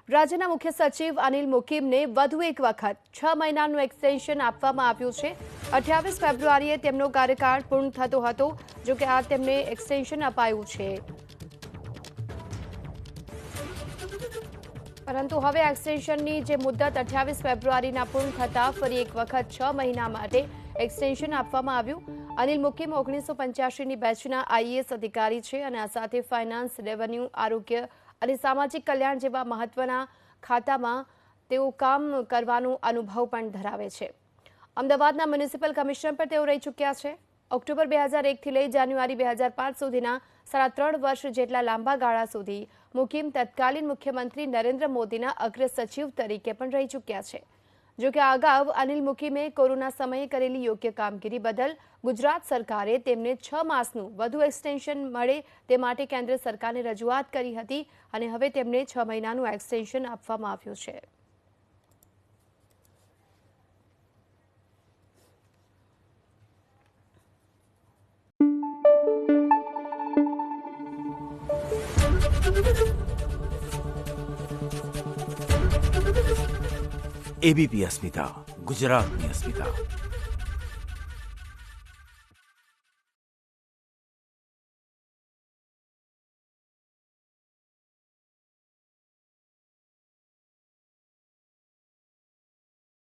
રાજ્યના મુખ્ય સચિવ અનિલ મુકીમને વધુ એક વખત 6 મહિનાનું એક્સટેન્શન આપવામાં આવ્યું છે। 28 ફેબ્રુઆરીએ તેમનો કાર્યકાળ પૂર્ણ થતો હતો, જો કે આ તેમને એક્સટેન્શન અપાયું છે, પરંતુ હવે એક્સટેન્શનની જે મુદત 28 ફેબ્રુઆરીના પૂર્ણ થતા ફરી એક વખત 6 મહિના માટે એક્સટેન્શન આપવામાં આવ્યું। અનિલ મુકીમ 1985ની બેચના આઈએએસ અધિકારી છે અને આ સાથે ફાઇનાન્સ, રેવન્યુ, આરોગ્ય અને સામાજિક કલ્યાણ જેવા મહત્વના ખાતામાં તેઓ કામ કરવાનો અનુભવ પણ ધરાવે છે। અમદાવાદના મ્યુનિસિપલ કમિશનર પર તેઓ રહી ચૂક્યા છે। ઓક્ટોબર 2001થી લઈ જાન્યુઆરી 2005 સુધીના 3.5 વર્ષ જેટલા લાંબા ગાળા સુધી મુકીમ તત્કાલીન મુખ્યમંત્રી નરેન્દ્ર મોદીના અગ્ર સચિવ તરીકે પણ રહી ચૂક્યા છે। જો કે અગાઉ અનિલ મુકીમે કોરોના સમયે કરેલી યોગ્ય કામગીરી બદલ ગુજરાત સરકારે તેમને 6 માસનું વધુ એક્સટેન્શન મળે તે માટે કેન્દ્ર સરકારને રજૂઆત કરી હતી અને હવે તેમને 6 મહિનાનું એક્સટેન્શન આપવામાં આવ્યું છે। एबीपी अस्मिता, गुजरातनी अस्मिता।